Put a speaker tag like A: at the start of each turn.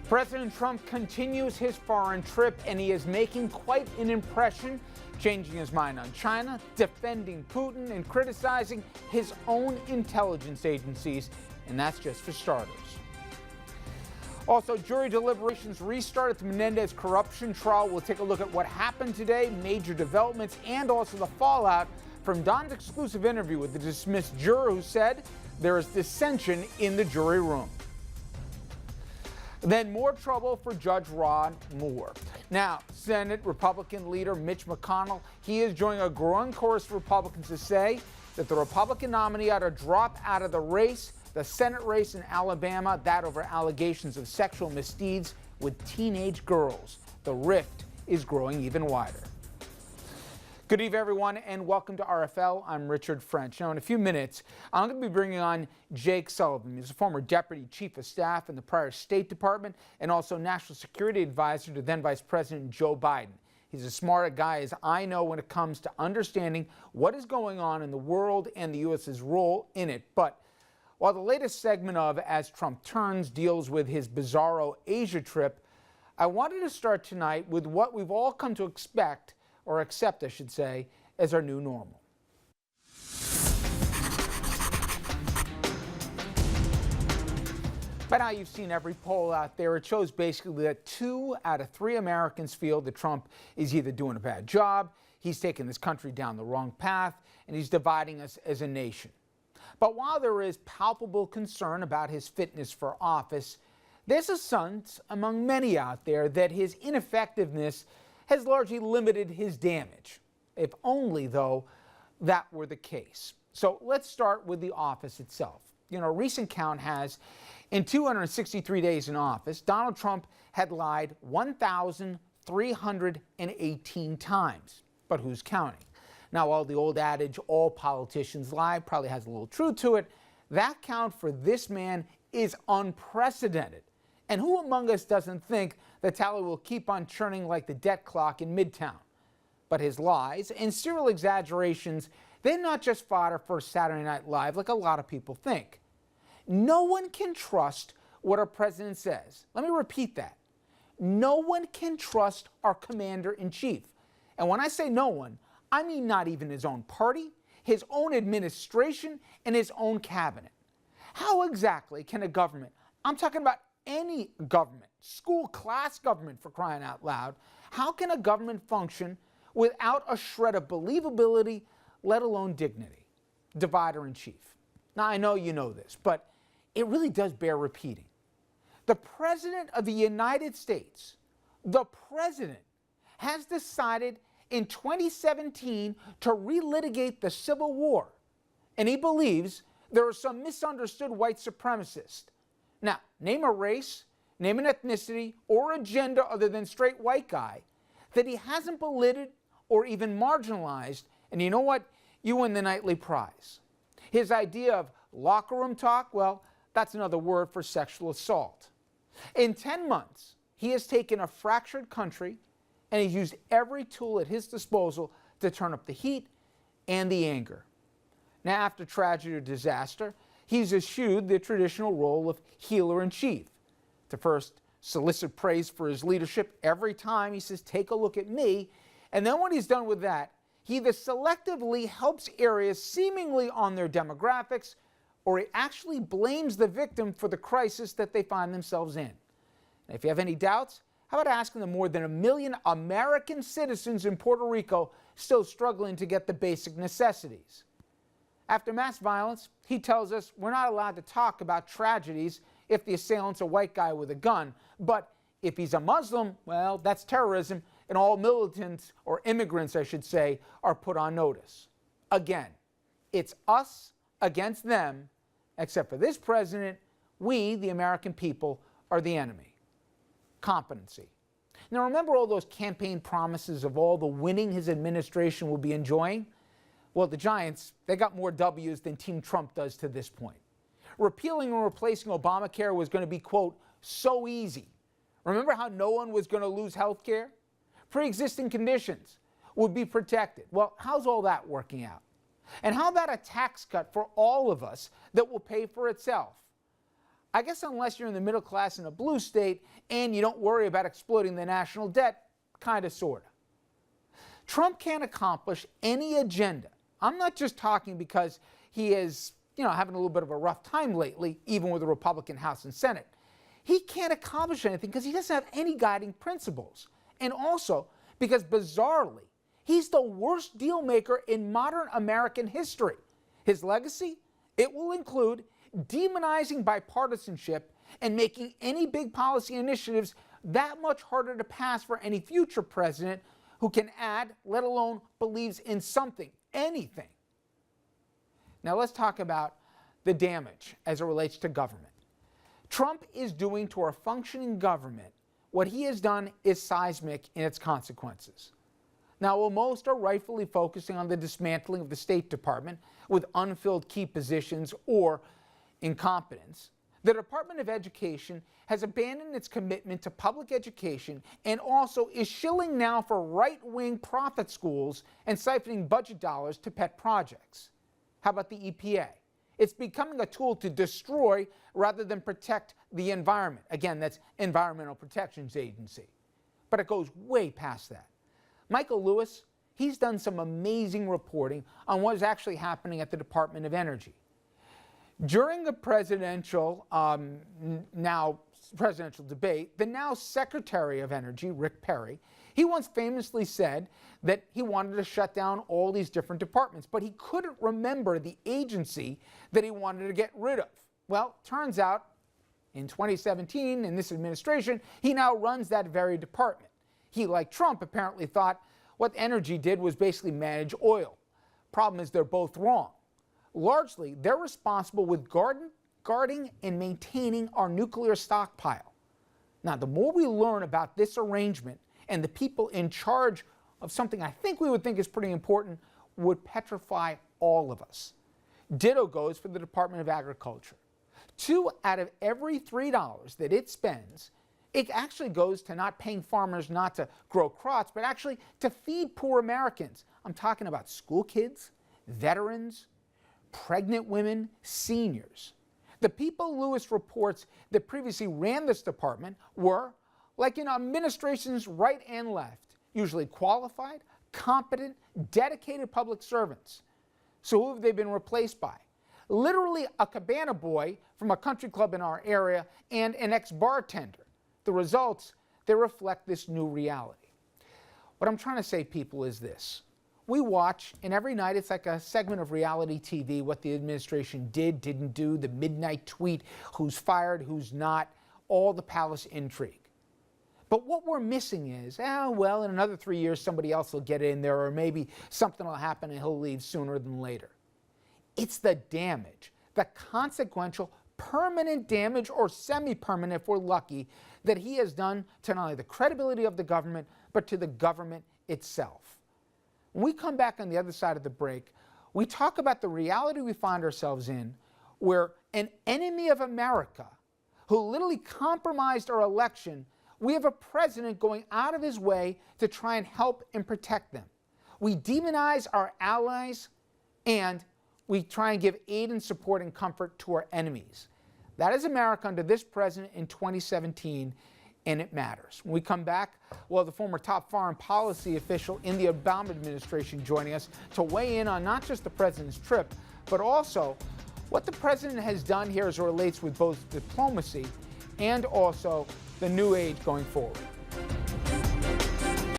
A: President Trump continues his foreign trip, and he is making quite an impression, changing his mind on China, defending Putin, and criticizing his own intelligence agencies, and that's just for starters. Also, jury deliberations restart at the Menendez corruption trial. We'll take a look at what happened today, major developments, and also the fallout from Don's exclusive interview with the dismissed juror who said there is dissension in the jury room. Then more trouble for Judge Rod Moore. Now, Senate Republican leader Mitch McConnell, he is joining a growing chorus of Republicans to say that the Republican nominee ought to drop out of the race, the Senate race in Alabama, that over allegations of sexual misdeeds with teenage girls. The rift is growing even wider. Good evening, everyone, and welcome to RFL. I'm Richard French. Now, in a few minutes, I'm going to be bringing on Jake Sullivan. He's a former Deputy Chief of Staff in the prior State Department and also National Security Advisor to then Vice President Joe Biden. He's as smart a guy as I know when it comes to understanding what is going on in the world and the U.S.'s role in it. But while the latest segment of As Trump Turns deals with his bizarro Asia trip, I wanted to start tonight with what we've all come to expect, or accept, I should say, as our new normal. By now, you've seen every poll out there. It shows basically that 2 out of 3 Americans feel that Trump is either doing a bad job, he's taking this country down the wrong path, and he's dividing us as a nation. But while there is palpable concern about his fitness for office, there's a sense among many out there that his ineffectiveness has largely limited his damage. If only, though, that were the case. So let's start with the office itself. You know, a recent count has, in 263 days in office, Donald Trump had lied 1,318 times. But who's counting? Now, while the old adage, all politicians lie, probably has a little truth to it, that count for this man is unprecedented. And who among us doesn't think the tally will keep on churning like the debt clock in Midtown? But his lies and serial exaggerations, they're not just fodder for Saturday Night Live like a lot of people think. No one can trust what our president says. Let me repeat that. No one can trust our commander-in-chief. And when I say no one, I mean not even his own party, his own administration, and his own cabinet. How exactly can a government, I'm talking about any government, school class government for crying out loud, how can a government function without a shred of believability, let alone dignity? Divider in chief. Now, I know you know this, but it really does bear repeating. The President of the United States, the President, has decided in 2017 to relitigate the Civil War, and he believes there are some misunderstood white supremacists. Now, name a race, name an ethnicity, or a gender other than straight white guy that he hasn't belittled or even marginalized, and you know what? You win the nightly prize. His idea of locker room talk, well, that's another word for sexual assault. In 10 months, he has taken a fractured country and he's used every tool at his disposal to turn up the heat and the anger. Now, after tragedy or disaster, he's eschewed the traditional role of healer-in-chief. To first solicit praise for his leadership every time he says, take a look at me. And then when he's done with that, he either selectively helps areas seemingly on their demographics, or he actually blames the victim for the crisis that they find themselves in. And if you have any doubts, how about asking the more than 1 million American citizens in Puerto Rico still struggling to get the basic necessities? After mass violence, he tells us we're not allowed to talk about tragedies if the assailant's a white guy with a gun. But if he's a Muslim, well, that's terrorism, and all militants, or immigrants, I should say, are put on notice. Again, it's us against them, except for this president, we, the American people, are the enemy. Competency. Now, remember all those campaign promises of all the winning his administration will be enjoying? Well, the Giants, they got more W's than Team Trump does to this point. Repealing and replacing Obamacare was going to be, quote, so easy. Remember how no one was going to lose health care? Pre-existing conditions would be protected. Well, how's all that working out? And how about a tax cut for all of us that will pay for itself? I guess unless you're in the middle class in a blue state and you don't worry about exploiting the national debt, kind of, sort of. Trump can't accomplish any agenda. I'm not just talking because he is, having a little bit of a rough time lately, even with the Republican House and Senate. He can't accomplish anything because he doesn't have any guiding principles. And also because, bizarrely, he's the worst deal maker in modern American history. His legacy? It will include demonizing bipartisanship and making any big policy initiatives that much harder to pass for any future president who can add, let alone believes in something, anything. Now let's talk about the damage as it relates to government. Trump is doing to our functioning government what he has done is seismic in its consequences. Now, while most are rightfully focusing on the dismantling of the State Department with unfilled key positions or incompetence, the Department of Education has abandoned its commitment to public education and also is shilling now for right-wing profit schools and siphoning budget dollars to pet projects. How about the EPA? It's becoming a tool to destroy rather than protect the environment. Again, that's Environmental Protection Agency. But it goes way past that. Michael Lewis, he's done some amazing reporting on what is actually happening at the Department of Energy. During the presidential debate, the now Secretary of Energy, Rick Perry, he once famously said that he wanted to shut down all these different departments, but he couldn't remember the agency that he wanted to get rid of. Well, turns out in 2017, in this administration, he now runs that very department. He, like Trump, apparently thought what energy did was basically manage oil. Problem is they're both wrong. Largely, they're responsible with guarding and maintaining our nuclear stockpile. Now, the more we learn about this arrangement and the people in charge of something I think we would think is pretty important would petrify all of us. Ditto goes for the Department of Agriculture. 2 out of every $3 that it spends, it actually goes to not paying farmers not to grow crops, but actually to feed poor Americans. I'm talking about school kids, veterans, pregnant women, seniors. The people Lewis reports that previously ran this department were, like in administrations right and left, usually qualified, competent, dedicated public servants. So who have they been replaced by? Literally a cabana boy from a country club in our area and an ex-bartender. The results, they reflect this new reality. What I'm trying to say, people, is this. We watch, and every night it's like a segment of reality TV, what the administration did, didn't do, the midnight tweet, who's fired, who's not, all the palace intrigue. But what we're missing is, well, in another 3 years, somebody else will get in there, or maybe something will happen and he'll leave sooner than later. It's the damage, the consequential, permanent damage, or semi-permanent if we're lucky, that he has done to not only the credibility of the government, but to the government itself. When we come back on the other side of the break, we talk about the reality we find ourselves in, where an enemy of America, who literally compromised our election, we have a president going out of his way to try and help and protect them. We demonize our allies, and we try and give aid and support and comfort to our enemies. That is America under this president in 2017, and it matters. When we come back, we'll have the former top foreign policy official in the Obama administration joining us to weigh in on not just the president's trip, but also what the president has done here as it relates with both diplomacy and also the new age going forward.